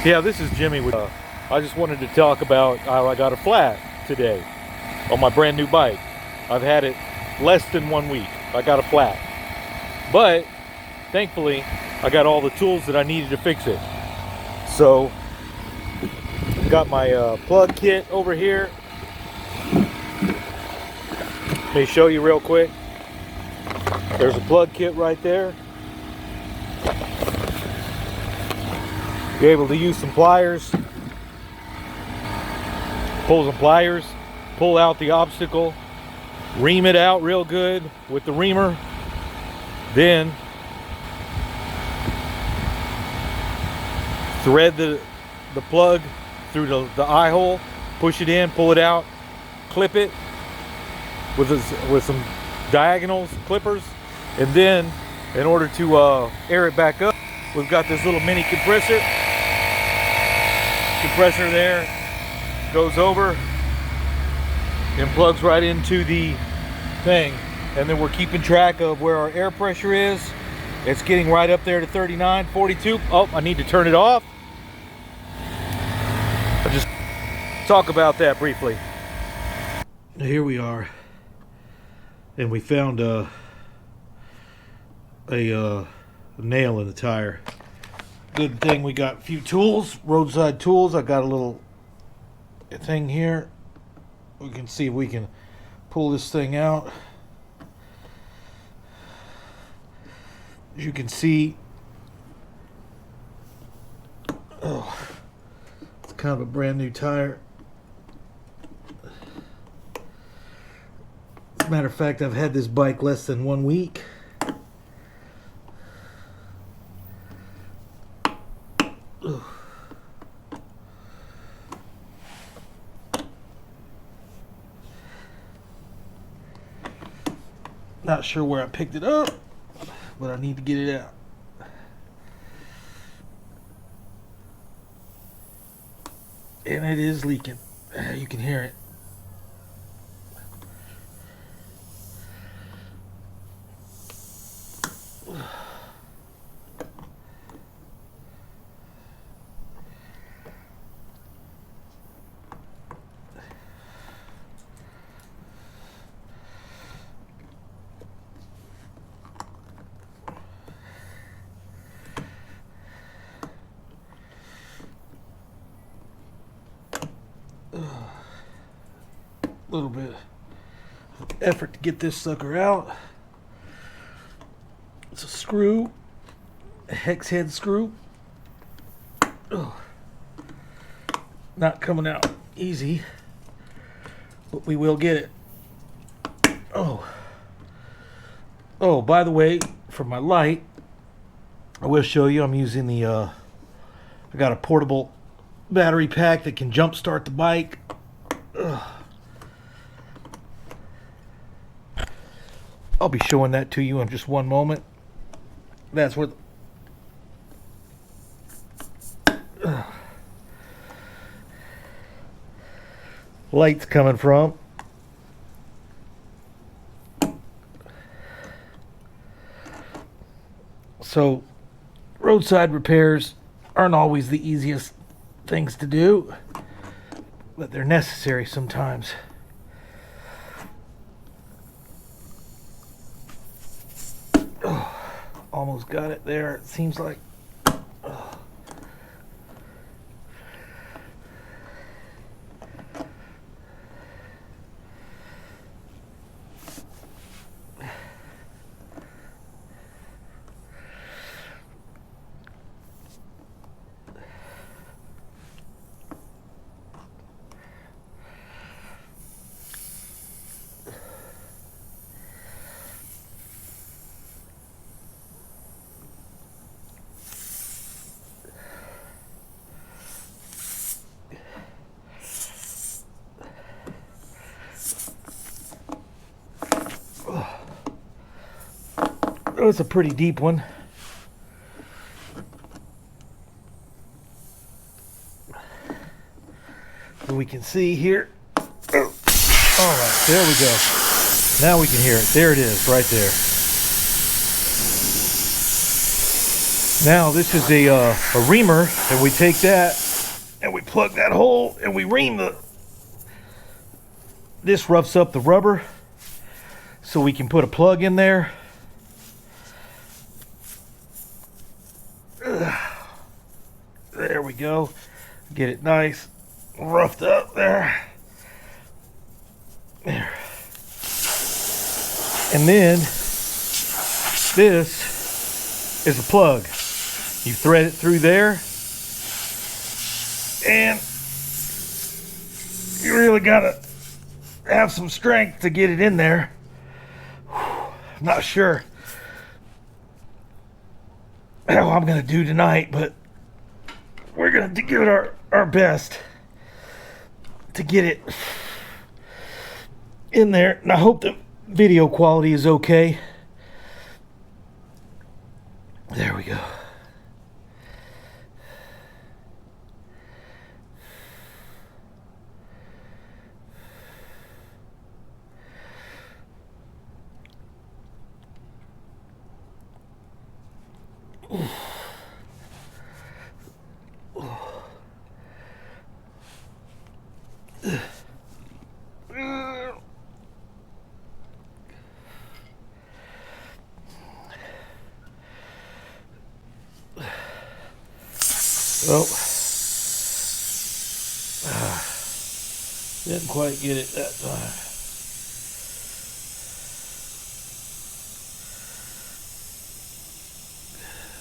Yeah, this is Jimmy. I just wanted to talk about how I got a flat today on my brand new bike. I've had it less than 1 week. I got a flat. But thankfully, I got all the tools that I needed to fix it. So, got my plug kit over here. Let me show you real quick. There's a plug kit right there. You're able to use some pliers, pull some pliers, pull out the obstacle, ream it out real good with the reamer, then thread the plug through the eye hole, push it in, pull it out, clip it with some diagonals, clippers, and then in order to air it back up, we've got this little mini compressor there, goes over and plugs right into the thing, and then we're keeping track of where our air pressure is. It's getting right up there to 39, 42. Oh, I need to turn it off. I'll just talk about that briefly. Here we are, and we found a nail in the tire. Good thing we got a few tools, roadside tools. I got a little thing here. We can see if we can pull this thing out. As you can see, it's kind of a brand new tire. As a matter of fact, I've had this bike less than 1 week. Not sure where I picked it up, but I need to get it out. And it is leaking. You can hear it. Little bit of effort to get this sucker out. It's a screw, a hex head screw. Not coming out easy, but we will get it. Oh, by the way, for my light, I will show you I'm using the I got a portable battery pack that can jump start the bike. I'll be showing that to you in just one moment. That's where the light's coming from. So, roadside repairs aren't always the easiest things to do, but they're necessary sometimes. Almost got it there, it seems like. Oh, it's a pretty deep one. So we can see here. All right, there we go. Now we can hear it. There it is, right there. Now this is a reamer, and we take that plug that hole and we ream this roughs up the rubber so we can put a plug in there. There we go. Get it nice roughed up there. There. And then this is a plug. You thread it through there, and you really gotta have some strength to get it in there. I'm not sure how I'm gonna do tonight, but we're gonna give it our best to get it in there. And I hope the video quality is okay. There we go. Well, didn't quite get it that time.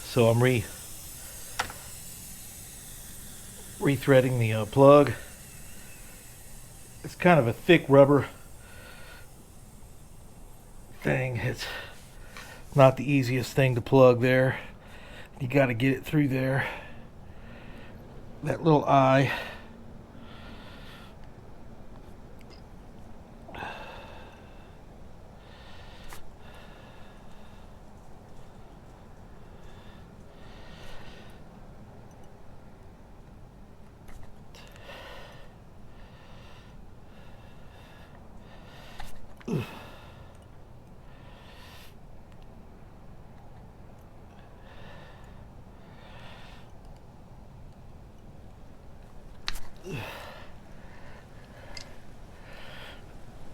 So I'm re-threading the plug. It's kind of a thick rubber thing. It's not the easiest thing to plug there. You got to get it through there. That little eye.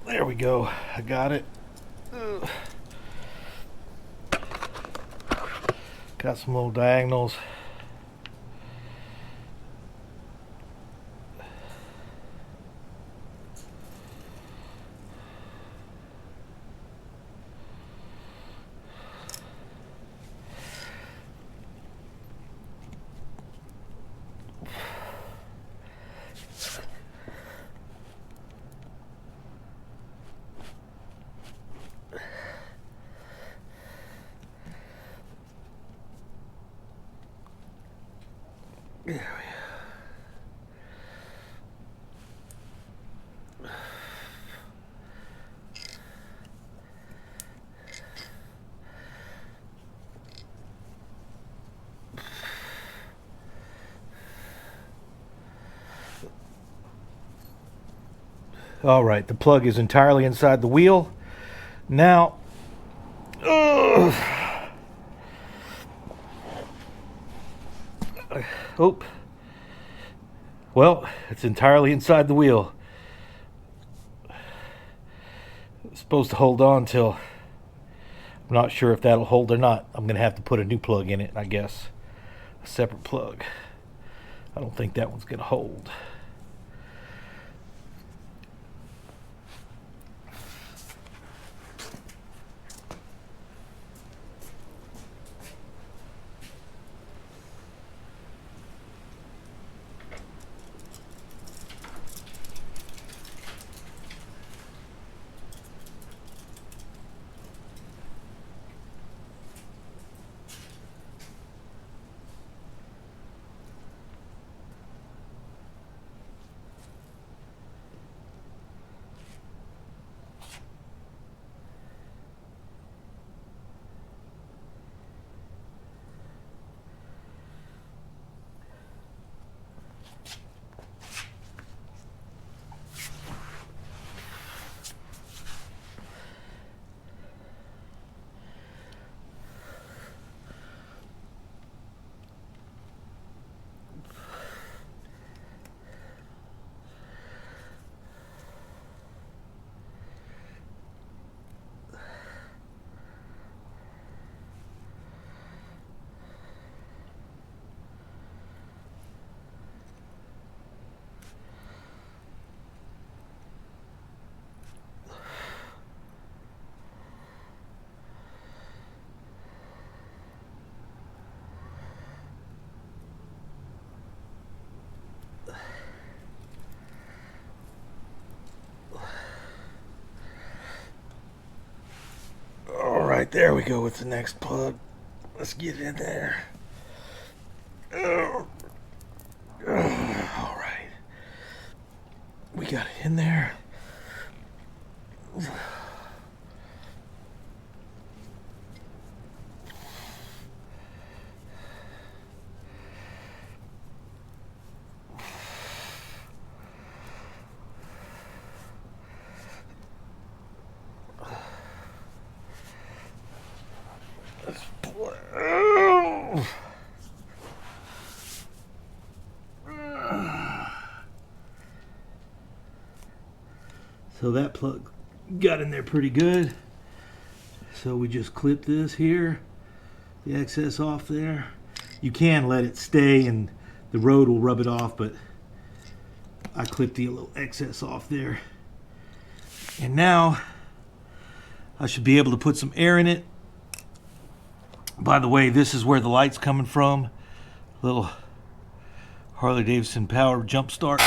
There we go. I got it. Got some little diagonals. There we go. All right, the plug is entirely inside the wheel. Now, well, it's entirely inside the wheel. It's supposed to hold on till, I'm not sure if that'll hold or not. I'm gonna have to put a new plug in it, I guess. A separate plug. I don't think that one's gonna hold. There we go with the next plug. Let's get in there. All right. We got it in there. So that plug got in there pretty good. So we just clip this here, the excess off there. You can let it stay and the road will rub it off, but I clipped the little excess off there. And now I should be able to put some air in it. By the way, this is where the light's coming from. Little Harley Davidson power jump start.